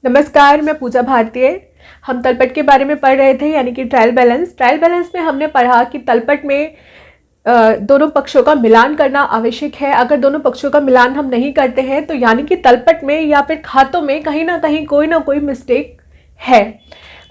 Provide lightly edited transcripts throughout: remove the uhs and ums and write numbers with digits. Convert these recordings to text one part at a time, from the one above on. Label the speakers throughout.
Speaker 1: नमस्कार, मैं पूजा भारतीय। हम तलपट के बारे में पढ़ रहे थे, यानी कि ट्रायल बैलेंस। ट्रायल बैलेंस में हमने पढ़ा कि तलपट में दोनों पक्षों का मिलान करना आवश्यक है। अगर दोनों पक्षों का मिलान हम नहीं करते हैं तो यानी कि तलपट में या फिर खातों में कहीं ना कोई मिस्टेक है।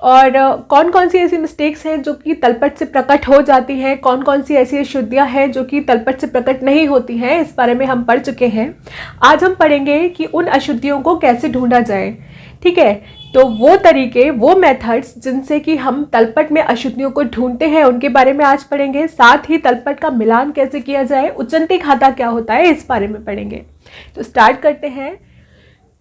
Speaker 1: और कौन कौन सी ऐसी मिस्टेक्स हैं जो कि तलपट से प्रकट हो जाती हैं, कौन कौन सी ऐसी अशुद्धियाँ हैं जो कि तलपट से प्रकट नहीं होती हैं, इस बारे में हम पढ़ चुके हैं। आज हम पढ़ेंगे कि उन अशुद्धियों को कैसे ढूंढा जाए। ठीक है, तो वो तरीके, वो मेथड्स जिनसे कि हम तलपट में अशुद्धियों को ढूंढते हैं, उनके बारे में आज पढ़ेंगे। साथ ही तलपट का मिलान कैसे किया जाए, उच्चंती खाता क्या होता है, इस बारे में पढ़ेंगे। तो स्टार्ट करते हैं।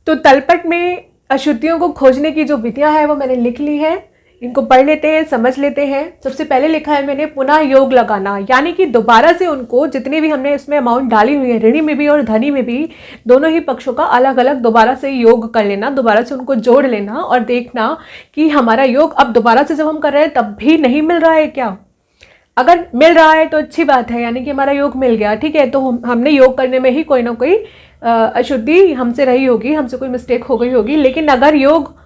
Speaker 1: तो तलपट में अशुद्धियों को खोजने की जो विधियां हैं वो मैंने लिख ली है, इनको पढ़ लेते हैं, समझ लेते हैं। सबसे पहले लिखा है मैंने पुनः योग लगाना, यानी कि दोबारा से उनको जितने भी हमने इसमें अमाउंट डाली हुई है, ऋणी में भी और धनी में भी, दोनों ही पक्षों का अलग अलग दोबारा से योग कर लेना, दोबारा से उनको जोड़ लेना और देखना कि हमारा योग अब दोबारा से जब हम कर रहे हैं तब भी नहीं मिल रहा है क्या। अगर मिल रहा है तो अच्छी बात है, यानी कि हमारा योग मिल गया। ठीक है, तो हमने योग करने में ही कोई ना कोई अशुद्धि हमसे रही होगी, हमसे कोई मिस्टेक हो गई होगी। लेकिन अगर योग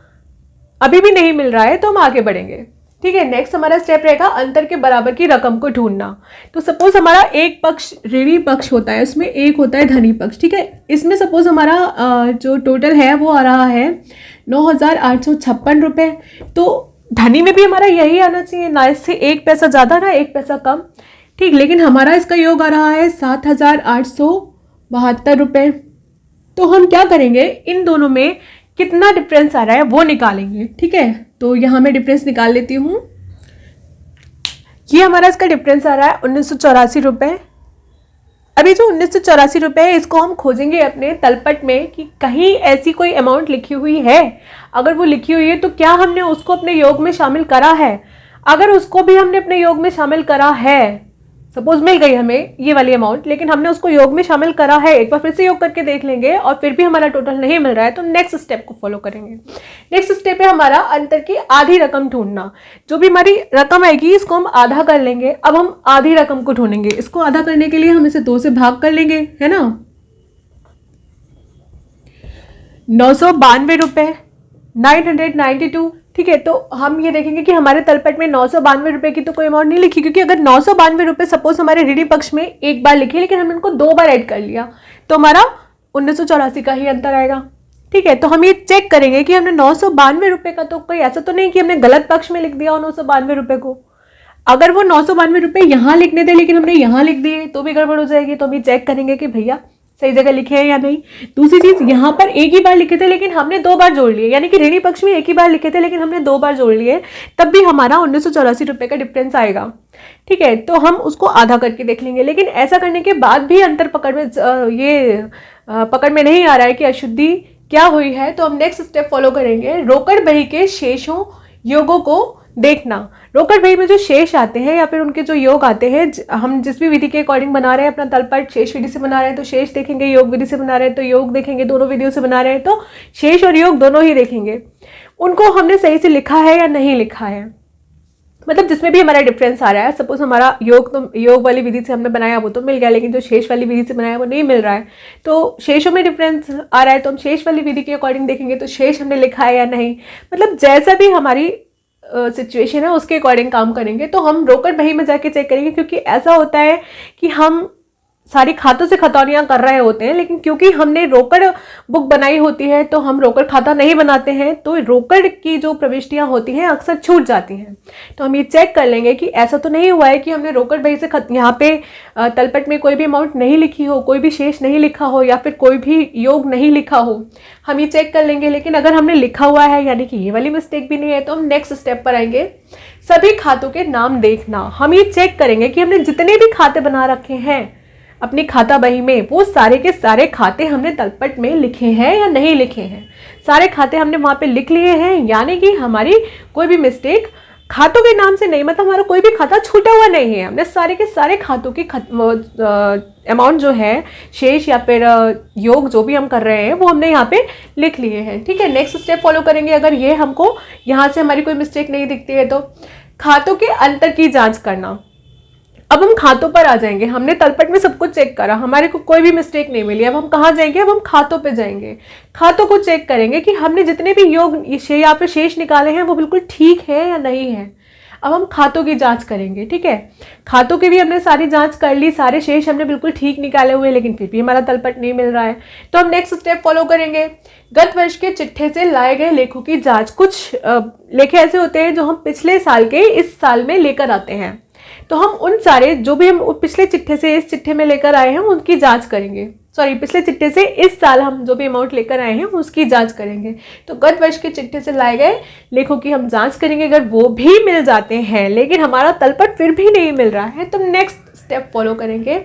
Speaker 1: अभी भी नहीं मिल रहा है तो हम आगे बढ़ेंगे। ठीक है, नेक्स्ट हमारा स्टेप रहेगा अंतर के बराबर की रकम को ढूंढना। तो सपोज हमारा एक पक्ष ऋणी पक्ष होता है, उसमें एक होता है धनी पक्ष। ठीक है, इसमें सपोज हमारा जो टोटल है वो आ रहा है 9,856 रुपये। तो धनी में भी हमारा यही आना चाहिए, ना इससे एक पैसा ज़्यादा ना एक पैसा कम। ठीक, लेकिन हमारा इसका योग आ रहा है 7,872 रुपये। तो हम क्या करेंगे, इन दोनों में कितना डिफरेंस आ रहा है वो निकालेंगे। ठीक है, तो यहाँ मैं डिफरेंस निकाल लेती हूँ। ये हमारा इसका डिफरेंस आ रहा है 1984 रुपये। अभी जो 1984 रुपये है, इसको हम खोजेंगे अपने तलपट में कि कहीं ऐसी कोई अमाउंट लिखी हुई है। अगर वो लिखी हुई है तो क्या हमने उसको अपने योग में शामिल करा है। अगर उसको भी हमने अपने योग में शामिल करा है, सपोज मिल गई हमें ये वाली अमाउंट, लेकिन हमने उसको योग में शामिल करा है, एक बार फिर से योग करके देख लेंगे और फिर भी हमारा टोटल नहीं मिल रहा है तो नेक्स्ट स्टेप को फॉलो करेंगे। नेक्स्ट स्टेप है हमारा अंतर की आधी रकम ढूंढना। जो भी हमारी रकम आएगी इसको हम आधा कर लेंगे। अब हम आधी रकम को ढूंढेंगे। इसको आधा करने के लिए हम इसे 2 से भाग कर लेंगे, है ना। 992 रुपये, 992। ठीक है, तो हम ये देखेंगे कि हमारे तलपट में 992 रुपये की तो कोई अमाउंट नहीं लिखी, क्योंकि अगर 992 रुपये सपोज हमारे ऋणी पक्ष में एक बार लिखे लेकिन हमने उनको 2 बार ऐड कर लिया तो हमारा 1984 का ही अंतर आएगा। ठीक है, तो हम ये चेक करेंगे कि हमने 992 रुपये का तो कोई ऐसा तो नहीं कि हमने गलत पक्ष में लिख दिया 992 रुपये को। अगर वो 992 रुपये यहाँ लिखने थे लेकिन हमने यहाँ लिख दिए तो भी गड़बड़ हो जाएगी। तो हम ये चेक करेंगे कि भैया सही जगह लिखे हैं या नहीं। दूसरी चीज, यहाँ पर एक ही बार लिखे थे लेकिन हमने 2 बार जोड़ लिए, यानी कि ऋणी पक्ष में एक ही बार लिखे थे लेकिन हमने 2 बार जोड़ लिए, तब भी हमारा 1984 रुपये का डिफरेंस आएगा। ठीक है, तो हम उसको आधा करके देख लेंगे। लेकिन ऐसा करने के बाद भी अंतर पकड़ में पकड़ में नहीं आ रहा है कि अशुद्धि क्या हुई है, तो हम नेक्स्ट स्टेप फॉलो करेंगे। रोकड़ बही के शेषों योगों को देखना। रोकड़ बही में जो शेष आते हैं या फिर उनके जो योग आते हैं, हम जिस भी विधि के अकॉर्डिंग बना रहे हैं अपना तलपट, शेष विधि से बना रहे हैं तो शेष देखेंगे, योग विधि से बना रहे हैं तो योग देखेंगे, दोनों विधियों से बना रहे हैं तो शेष और योग दोनों ही देखेंगे। उनको हमने सही से लिखा है या नहीं लिखा है, मतलब जिसमें भी हमारा डिफरेंस आ रहा है। सपोज हमारा योग तो योग वाली विधि से हमने बनाया वो तो मिल गया, लेकिन जो शेष वाली विधि से बनाया वो नहीं मिल रहा है, तो शेषों में डिफरेंस आ रहा है तो हम शेष वाली विधि के अकॉर्डिंग देखेंगे तो शेष हमने लिखा है या नहीं। मतलब जैसा भी हमारी सिचुएशन है उसके अकॉर्डिंग काम करेंगे। तो हम रोकड़ बही में जाके चेक करेंगे, क्योंकि ऐसा होता है कि हम सारी खातों से खतौनियाँ कर रहे होते हैं, लेकिन क्योंकि हमने रोकड़ बुक बनाई होती है तो हम रोकड़ खाता नहीं बनाते हैं, तो रोकड़ की जो प्रविष्टियाँ होती हैं अक्सर छूट जाती हैं। तो हम ये चेक कर लेंगे कि ऐसा तो नहीं हुआ है कि हमने रोकड़ बही से यहाँ पे तलपट में कोई भी अमाउंट नहीं लिखी हो, कोई भी शेष नहीं लिखा हो या फिर कोई भी योग नहीं लिखा हो। हम ये चेक कर लेंगे। लेकिन अगर हमने लिखा हुआ है, यानी कि ये वाली मिस्टेक भी नहीं है, तो हम नेक्स्ट स्टेप पर आएंगे। सभी खातों के नाम देखना। हम ये चेक करेंगे कि हमने जितने भी खाते बना रखे हैं अपनी खाता बही में, वो सारे के सारे खाते हमने तलपट में लिखे हैं या नहीं लिखे हैं। सारे खाते हमने वहाँ पे लिख लिए हैं, यानी कि हमारी कोई भी मिस्टेक खातों के नाम से नहीं, मतलब हमारा कोई भी खाता छूटा हुआ नहीं है। हमने सारे के सारे खातों की अमाउंट जो है, शेष या फिर योग जो भी हम कर रहे हैं वो हमने यहाँ पे लिख लिए हैं। ठीक है, नेक्स्ट स्टेप फॉलो करेंगे। अगर ये हमको यहाँ से हमारी कोई मिस्टेक नहीं दिखती है तो खातों के अंतर की जाँच करना। अब हम खातों पर आ जाएंगे। हमने तलपट में सब कुछ चेक करा, हमारे को कोई भी मिस्टेक नहीं मिली। अब हम कहाँ जाएंगे? अब हम खातों पे जाएंगे, खातों को चेक करेंगे कि हमने जितने भी योग या फिर शेष निकाले हैं वो बिल्कुल ठीक है या नहीं है। अब हम खातों की जांच करेंगे, ठीक है। खातों की भी हमने सारी जांच कर ली, सारे शेष हमने बिल्कुल ठीक निकाले हुए, लेकिन फिर भी हमारा तलपट नहीं मिल रहा है। तो हम नेक्स्ट स्टेप फॉलो करेंगे। गत वर्ष के चिट्ठे से लाए गए लेखों की जांच। कुछ लेखे ऐसे होते हैं जो हम पिछले साल के इस साल में लेकर आते हैं, तो हम उन सारे जो भी हम पिछले चिट्ठे से इस चिट्ठे में लेकर आए हैं उनकी जांच करेंगे। सॉरी, पिछले चिट्ठे से इस साल हम जो भी अमाउंट लेकर आए हैं उसकी जांच करेंगे। तो गत वर्ष के चिट्ठे से लाए गए लेखों की हम जांच करेंगे। अगर वो भी मिल जाते हैं लेकिन हमारा तलपट फिर भी नहीं मिल रहा है, तो नेक्स्ट स्टेप फॉलो करेंगे,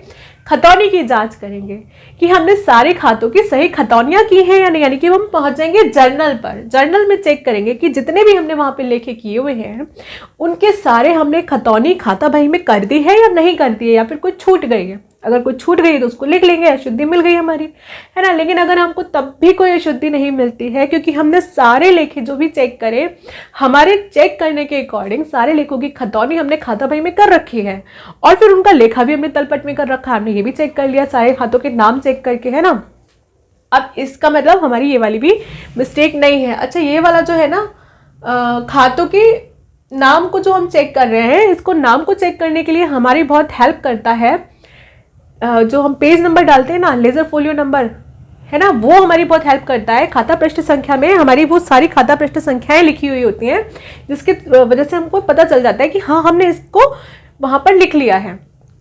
Speaker 1: खतौनी की जांच करेंगे कि हमने सारे खातों की सही खतौनियां की हैं या नहीं। यानी कि हम पहुंच जाएंगे जर्नल पर, जर्नल में चेक करेंगे कि जितने भी हमने वहां पे लेखे किए हुए हैं उनके सारे हमने खतौनी खाता बही में कर दी है या नहीं कर दी है, या फिर कोई छूट गई है। अगर कोई छूट गई तो उसको लिख लेंगे, अशुद्धि मिल गई हमारी, है ना। लेकिन अगर हमको तब भी कोई अशुद्धि नहीं मिलती है, क्योंकि हमने सारे लेखे जो भी चेक करे, हमारे चेक करने के अकॉर्डिंग सारे लेखों की खतौनी हमने खाता बही में कर रखी है और फिर उनका लेखा भी हमने तलपट में कर रखा, हमने ये भी चेक कर लिया सारे खातों के नाम चेक करके, है ना। अब इसका मतलब हमारी ये वाली भी मिस्टेक नहीं है। अच्छा, ये वाला जो है ना, खातों के नाम को जो हम चेक कर रहे हैं, इसको नाम को चेक करने के लिए हमारी बहुत हेल्प करता है जो हम पेज नंबर डालते हैं ना, लेजर फोलियो नंबर, है ना, वो हमारी बहुत हेल्प करता है। खाता पृष्ठ संख्या में हमारी वो सारी खाता पृष्ठ संख्याएं लिखी हुई होती हैं, जिसके वजह से हमको पता चल जाता है कि हाँ, हमने इसको वहां पर लिख लिया है,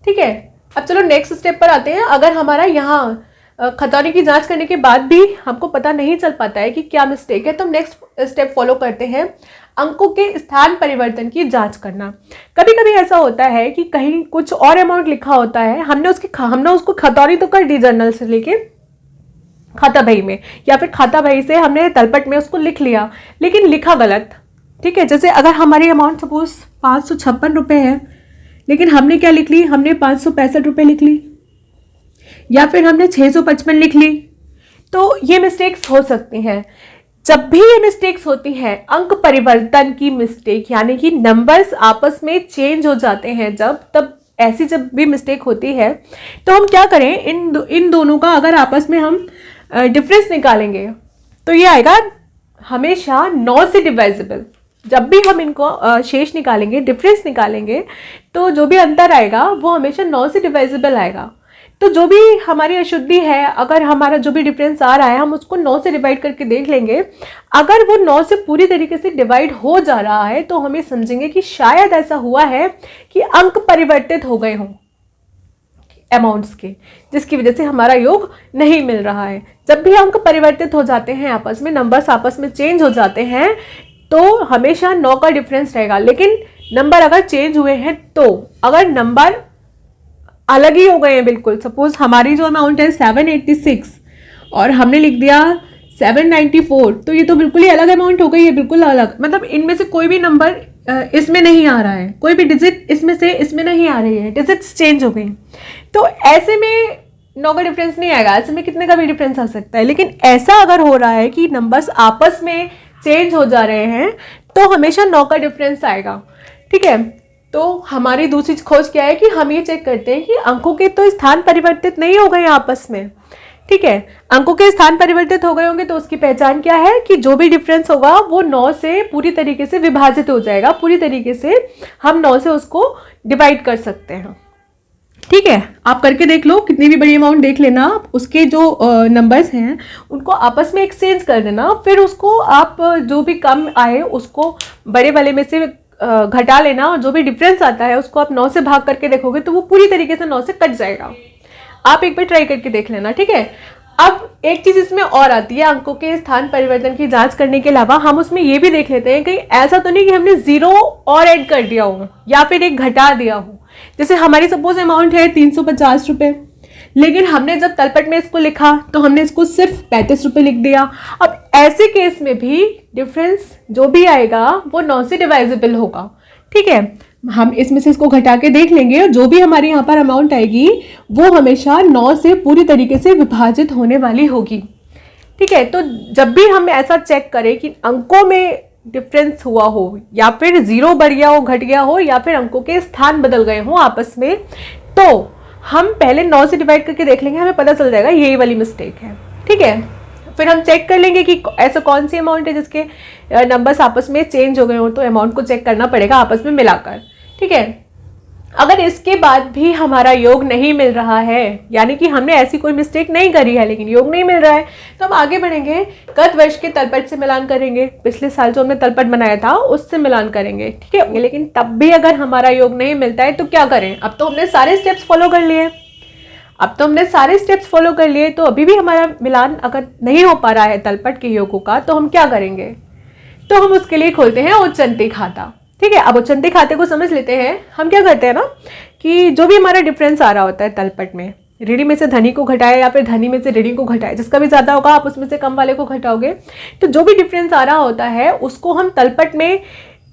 Speaker 1: ठीक है। अब चलो नेक्स्ट स्टेप पर आते हैं। अगर हमारा यहाँ खतौनी की जांच करने के बाद भी हमको पता नहीं चल पाता है कि क्या मिस्टेक है, तो हम नेक्स्ट स्टेप फॉलो करते हैं, अंकों के स्थान परिवर्तन की जांच करना। कभी कभी ऐसा होता है कि कहीं कुछ और अमाउंट लिखा होता है, हमने उसको खतौनी तो कर दी जर्नल से लेके खाता बही में, या फिर खाता बही से हमने तलपट में उसको लिख लिया, लेकिन लिखा गलत, ठीक है। जैसे अगर हमारी अमाउंट सपोज 556 रुपये है, लेकिन हमने क्या लिख ली, हमने 565 रुपये लिख ली, या फिर हमने 655 लिख ली। तो ये मिस्टेक्स हो सकती हैं। जब भी ये मिस्टेक्स होती हैं, अंक परिवर्तन की मिस्टेक, यानी कि नंबर्स आपस में चेंज हो जाते हैं, जब ऐसी जब भी मिस्टेक होती है, तो हम क्या करें, इन दोनों का अगर आपस में हम डिफरेंस निकालेंगे तो ये आएगा हमेशा 9 से डिवाइजेबल। जब भी हम इनको शेष निकालेंगे, डिफरेंस निकालेंगे, तो जो भी अंतर आएगा वो हमेशा 9 से डिवाइजेबल आएगा। तो जो भी हमारी अशुद्धि है, अगर हमारा जो भी डिफरेंस आ रहा है, हम उसको 9 से डिवाइड करके देख लेंगे। अगर वो 9 से पूरी तरीके से डिवाइड हो जा रहा है तो हमें समझेंगे कि शायद ऐसा हुआ है कि अंक परिवर्तित हो गए हों अमाउंट्स के, जिसकी वजह से हमारा योग नहीं मिल रहा है। जब भी अंक परिवर्तित हो जाते हैं आपस में, नंबर्स आपस में चेंज हो जाते हैं, तो हमेशा 9 का डिफरेंस रहेगा। लेकिन नंबर अगर चेंज हुए हैं, तो अगर नंबर अलग ही हो गए हैं बिल्कुल, सपोज हमारी जो अमाउंट है 786 और हमने लिख दिया 794, तो ये तो बिल्कुल ही अलग अमाउंट हो गई है, बिल्कुल अलग। मतलब इनमें से कोई भी नंबर इसमें नहीं आ रहा है, कोई भी डिजिट इसमें से इसमें नहीं आ रही है, डिजिट्स चेंज हो गई। तो ऐसे में 9 का डिफरेंस नहीं आएगा, ऐसे में कितने का भी डिफरेंस आ सकता है। लेकिन ऐसा अगर हो रहा है कि नंबर्स आपस में चेंज हो जा रहे हैं, तो हमेशा 9 का डिफरेंस आएगा, ठीक है। तो हमारी दूसरी खोज क्या है कि हम ये चेक करते हैं कि अंकों के तो स्थान परिवर्तित नहीं हो गए आपस में, ठीक है। अंकों के स्थान परिवर्तित हो गए होंगे तो उसकी पहचान क्या है कि जो भी डिफरेंस होगा वो 9 से पूरी तरीके से विभाजित हो जाएगा, पूरी तरीके से हम 9 से उसको डिवाइड कर सकते हैं, ठीक है। आप करके देख लो, कितनी भी बड़ी अमाउंट देख लेना, उसके जो नंबर्स हैं उनको आपस में एक्सचेंज कर देना, फिर उसको आप जो भी कम आए उसको बड़े वाले में से घटा लेना, और जो भी डिफरेंस आता है उसको आप 9 से भाग करके देखोगे तो वो पूरी तरीके से 9 से कट जाएगा। आप एक बार ट्राई करके देख लेना, ठीक है। अब एक चीज इसमें और आती है, अंकों के स्थान परिवर्तन की जांच करने के अलावा हम उसमें ये भी देख लेते हैं कि ऐसा तो नहीं कि हमने 0 और ऐड कर दिया हो या फिर एक घटा दिया हो। जैसे हमारी सपोज अमाउंट है 350 रुपये, लेकिन हमने जब तलपट में इसको लिखा तो हमने इसको सिर्फ 35 रुपये लिख दिया। अब ऐसे केस में भी डिफरेंस जो भी आएगा वो 9 से डिवाइजेबल होगा, ठीक है। हम इसमें से इसको घटा के देख लेंगे, और जो भी हमारी यहाँ पर अमाउंट आएगी वो हमेशा 9 से पूरी तरीके से विभाजित होने वाली होगी, ठीक है। तो जब भी हम ऐसा चेक करें कि अंकों में डिफरेंस हुआ हो, या फिर जीरो बढ़ गया हो, घट गया हो, या फिर अंकों के स्थान बदल गए हों आपस में, तो हम पहले 9 से डिवाइड करके देख लेंगे, हमें पता चल जाएगा यही वाली मिस्टेक है। ठीक है, फिर हम चेक कर लेंगे कि ऐसा कौन सी अमाउंट है जिसके नंबर्स आपस में चेंज हो गए हो, तो अमाउंट को चेक करना पड़ेगा आपस में मिलाकर। ठीक है, अगर इसके बाद भी हमारा योग नहीं मिल रहा है, यानी कि हमने ऐसी कोई मिस्टेक नहीं करी है लेकिन योग नहीं मिल रहा है, तो हम आगे बढ़ेंगे, गत वर्ष के तलपट से मिलान करेंगे, पिछले साल जो हमने तलपट बनाया था उससे मिलान करेंगे। ठीक है, लेकिन तब भी अगर हमारा योग नहीं मिलता है तो क्या करें? अब तो हमने सारे स्टेप्स फॉलो कर लिए, तो अभी भी हमारा मिलान अगर नहीं हो पा रहा है तलपट के योगों का, तो हम क्या करेंगे? तो हम उसके लिए खोलते हैं उच्चंती खाता। ठीक है, अब उच्चंती खाते को समझ लेते हैं। हम क्या करते हैं ना कि जो भी हमारा डिफरेंस आ रहा होता है तलपट में, ऋणी में से धनी को घटाए या फिर धनी में से ऋणी को घटाए, जिसका भी ज़्यादा होगा आप उसमें से कम वाले को घटाओगे, तो जो भी डिफरेंस आ रहा होता है उसको हम तलपट में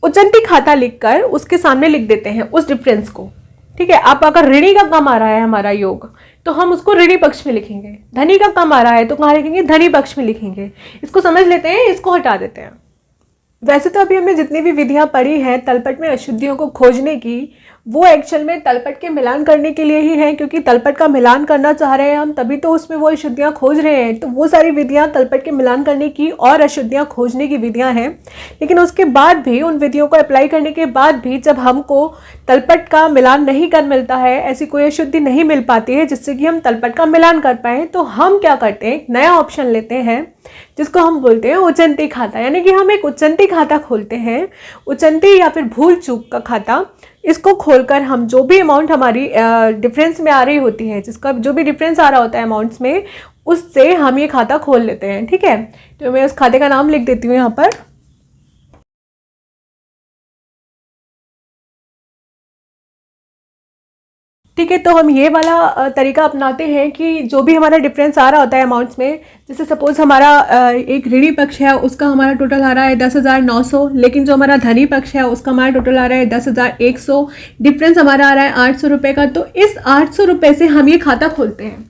Speaker 1: उच्चंती खाता लिखकर उसके सामने लिख देते हैं उस डिफरेंस को। ठीक है, अब अगर ऋणी का कम आ रहा है हमारा योग, तो हम उसको ऋणी पक्ष में लिखेंगे, धनी का कम आ रहा है तो कहाँ लिखेंगे? धनी पक्ष में लिखेंगे। इसको समझ लेते हैं, इसको हटा देते हैं। वैसे तो अभी हमने जितनी भी विधियां पढ़ी हैं तलपट में अशुद्धियों को खोजने की, वो एक्चुअल में तलपट के मिलान करने के लिए ही है, क्योंकि तलपट का मिलान करना चाह रहे हैं हम, तभी तो उसमें वो अशुद्धियां खोज रहे हैं। तो वो सारी विधियां तलपट के मिलान करने की और अशुद्धियां खोजने की विधियां हैं। लेकिन उसके बाद भी, उन विधियों को अप्लाई करने के बाद भी, जब हमको तलपट का मिलान नहीं कर मिलता है, ऐसी कोई अशुद्धि नहीं मिल पाती है जिससे कि हम तलपट का मिलान कर पाएँ, तो हम क्या करते हैं? एक नया ऑप्शन लेते हैं जिसको हम बोलते हैं उच्चंती खाता। यानी कि हम एक उच्चंती खाता खोलते हैं, उच्चंती या फिर भूल चूक का खाता। इसको खोलकर हम जो भी अमाउंट हमारी डिफरेंस में आ रही होती है, जिसका जो भी डिफरेंस आ रहा होता है अमाउंट्स में, उससे हम ये खाता खोल लेते हैं। ठीक है, तो मैं उस खाते का नाम लिख देती हूँ यहाँ पर। ठीक है, तो हम ये वाला तरीका अपनाते हैं कि जो भी हमारा डिफरेंस आ रहा होता है अमाउंट्स में, जैसे सपोज हमारा एक ऋणी पक्ष है, उसका हमारा टोटल आ रहा है 10,900, लेकिन जो हमारा धनी पक्ष है उसका हमारा टोटल आ रहा है 10,100, डिफरेंस हमारा आ रहा है 800 रुपये का। तो इस 800 रुपये से हम ये खाता खोलते हैं।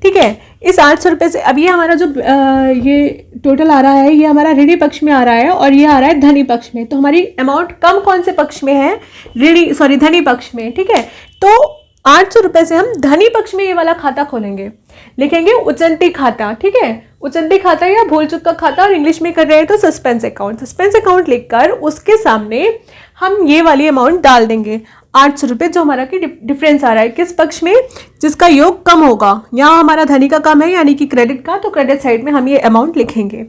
Speaker 1: ठीक है, इस 800 रुपये से अब ये हमारा जो ये टोटल आ रहा है, ये हमारा ऋणी पक्ष में आ रहा है और ये आ रहा है धनी पक्ष में। तो हमारी अमाउंट कम कौन से पक्ष में है? धनी पक्ष में। ठीक है, तो 800 रुपये से हम धनी पक्ष में ये वाला खाता खोलेंगे, लिखेंगे उच्चंती खाता। ठीक है, उच्चंती खाता या भूल चूक का खाता, और इंग्लिश में कर रहे हैं तो सस्पेंस अकाउंट लिखकर उसके सामने हम ये वाली अमाउंट डाल देंगे, 800 रुपये, जो हमारा कि डिफरेंस आ रहा है किस पक्ष में? जिसका योग कम होगा। यहाँ हमारा धनी का कम है यानी कि क्रेडिट का, तो क्रेडिट साइड में हम ये अमाउंट लिखेंगे।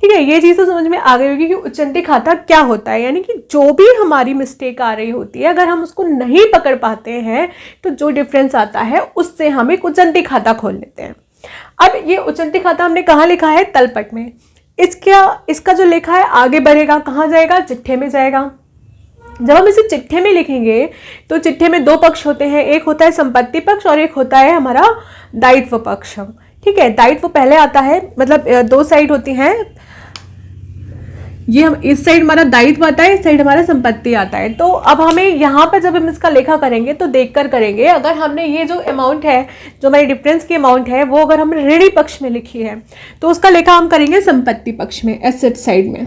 Speaker 1: ठीक है, ये चीज़ तो समझ में आ गई होगी कि उच्चंती खाता क्या होता है। यानी कि जो भी हमारी मिस्टेक आ रही होती है, अगर हम उसको नहीं पकड़ पाते हैं, तो जो डिफरेंस आता है उससे हम एक उच्चंती खाता खोल लेते हैं। अब ये उच्चंती खाता हमने कहाँ लिखा है? तलपट में। इसका जो लिखा है आगे बढ़ेगा, कहाँ जाएगा? चिट्ठे में जाएगा। जब हम इसे चिट्ठे में लिखेंगे तो चिट्ठे में दो पक्ष होते हैं, एक होता है संपत्ति पक्ष और एक होता है हमारा दायित्व पक्ष। ठीक है, दायित्व पहले आता है, मतलब दो साइड होती हैं। ये हम इस साइड हमारा दायित्व आता है, इस साइड हमारा संपत्ति आता है। तो अब हमें यहाँ पर जब हम इसका लेखा करेंगे तो देखकर करेंगे। अगर हमने ये जो अमाउंट है, जो हमारी डिफरेंस की अमाउंट है, वो अगर हमने ऋणी पक्ष में लिखी है तो उसका लेखा हम करेंगे संपत्ति पक्ष में, एसेट साइड में।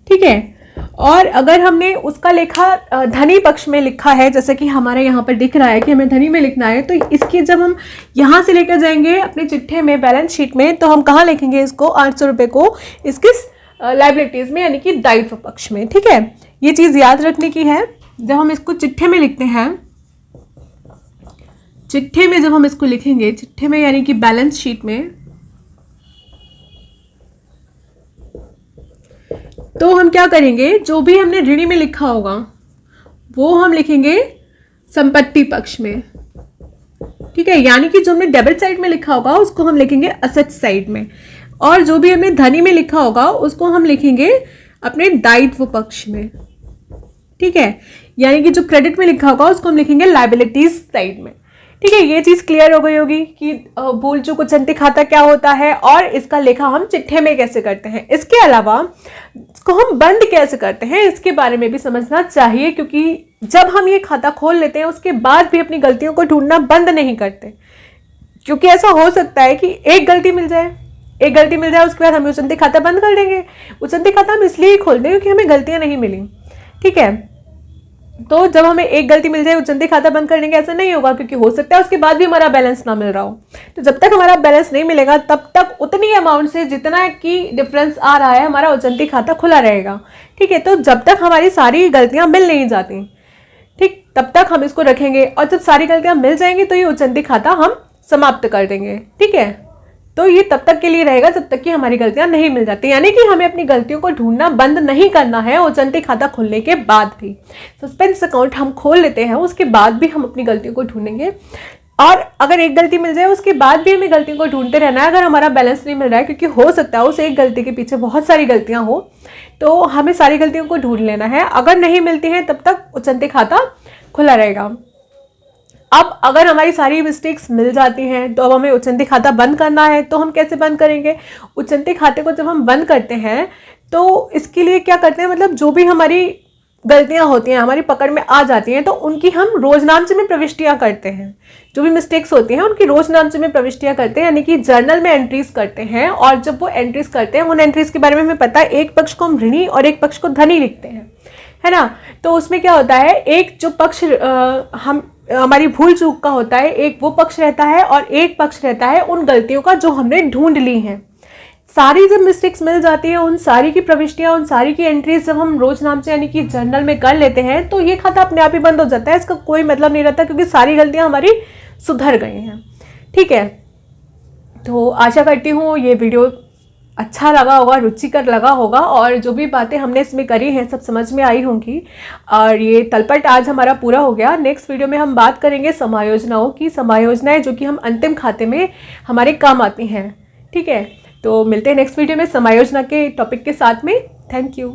Speaker 1: ठीक है, और अगर हमने उसका लेखा धनी पक्ष में लिखा है, जैसे कि हमारे यहाँ पर दिख रहा है कि हमें धनी में लिखना है, तो इसके जब हम यहाँ से लेकर जाएंगे अपने चिट्ठे में, बैलेंस शीट में, तो हम कहाँ लिखेंगे इसको? 800 रुपये को इसके लाइबिलिटीज में, यानी कि दायित्व पक्ष में। ठीक है, ये चीज़ याद रखने की है। जब हम इसको चिट्ठे में लिखते हैं, चिट्ठे में जब हम इसको लिखेंगे, चिट्ठे में यानी कि बैलेंस शीट में, तो हम क्या करेंगे? जो भी हमने ऋणी में लिखा होगा वो हम लिखेंगे संपत्ति पक्ष में। ठीक है, यानी कि जो हमने डेबिट साइड में लिखा होगा उसको हम लिखेंगे असेट साइड में, और जो भी हमने धनी में लिखा होगा उसको हम लिखेंगे अपने दायित्व पक्ष में। ठीक है, यानी कि जो क्रेडिट में लिखा होगा उसको हम लिखेंगे लायबिलिटीज साइड में। ठीक है, ये चीज़ क्लियर हो गई होगी कि भूल चूक उच्चंती खाता क्या होता है और इसका लेखा हम चिट्ठे में कैसे करते हैं। इसके अलावा इसको हम बंद कैसे करते हैं, इसके बारे में भी समझना चाहिए, क्योंकि जब हम ये खाता खोल लेते हैं उसके बाद भी अपनी गलतियों को ढूंढना बंद नहीं करते, क्योंकि ऐसा हो सकता है कि एक गलती मिल जाए, एक गलती मिल जाए उसके बाद हम उचंती खाता बंद कर देंगे। उचंती खाता हम इसलिए खोल देंगे क्योंकि हमें गलतियां नहीं मिली, ठीक है। तो जब हमें एक गलती मिल जाए उचंती खाता बंद कर देंगे, ऐसा नहीं होगा, क्योंकि हो सकता है उसके बाद भी हमारा बैलेंस ना मिल रहा हो। तो जब तक हमारा बैलेंस नहीं मिलेगा तब तक उतनी अमाउंट से जितना की डिफरेंस आ रहा है हमारा उचंती खाता खुला रहेगा, ठीक है। तो जब तक हमारी सारी गलतियां मिल नहीं जाती, ठीक, तब तक हम इसको रखेंगे, और जब सारी गलतियां मिल जाएंगी तो ये उचंती खाता हम समाप्त कर देंगे, ठीक है। तो ये तब तक के लिए रहेगा जब तक कि हमारी गलतियां नहीं मिल जाती, यानी कि हमें अपनी गलतियों को ढूंढना बंद नहीं करना है उचंती खाता खुलने के बाद भी। सस्पेंस अकाउंट हम खोल लेते हैं, उसके बाद भी हम अपनी गलतियों को ढूंढेंगे, और अगर एक गलती मिल जाए उसके बाद भी हमें गलतियों को ढूंढते रहना है अगर हमारा बैलेंस नहीं मिल रहा है, क्योंकि हो सकता है उस एक गलती के पीछे बहुत सारी गलतियां हो, तो हमें सारी गलतियों को ढूंढ लेना है। अगर नहीं मिलती हैं तब तक उचंती खाता खुला रहेगा। अब अगर हमारी सारी मिस्टेक्स मिल जाती हैं तो अब हमें उचंती खाता बंद करना है। तो हम कैसे बंद करेंगे? उचंती खाते को जब हम बंद करते हैं तो इसके लिए क्या करते हैं, मतलब जो भी हमारी गलतियां होती हैं हमारी पकड़ में आ जाती हैं तो उनकी हम रोजनामचे में प्रविष्टियां करते हैं। जो भी मिस्टेक्स होती हैं उनकी रोजनामचे में प्रविष्टियां करते हैं, यानी कि जर्नल में एंट्रीज करते हैं। और जब वो एंट्रीज करते हैं, उन एंट्रीज के बारे में हमें पता है, एक पक्ष को हम ऋणी और एक पक्ष को धनी लिखते हैं, है ना। तो उसमें क्या होता है, एक जो पक्ष हमारी भूल चूक का होता है, एक वो पक्ष रहता है और एक पक्ष रहता है उन गलतियों का जो हमने ढूंढ ली हैं। सारी जब मिस्टेक्स मिल जाती हैं, उन सारी की प्रविष्टियां, उन सारी की एंट्रीज जब हम रोजनामचे यानी कि जर्नल में कर लेते हैं तो ये खाता अपने आप ही बंद हो जाता है। इसका कोई मतलब नहीं रहता क्योंकि सारी गलतियां हमारी सुधर गई हैं, ठीक है। तो आशा करती हूँ ये वीडियो अच्छा लगा होगा, रुचिकर लगा होगा, और जो भी बातें हमने इसमें करी हैं सब समझ में आई होंगी। और ये तलपट आज हमारा पूरा हो गया। नेक्स्ट वीडियो में हम बात करेंगे समायोजनाओं की, समायोजनाएं जो कि हम अंतिम खाते में हमारे काम आती हैं, ठीक है। तो मिलते हैं नेक्स्ट वीडियो में समायोजना के टॉपिक के साथ में। Thank you.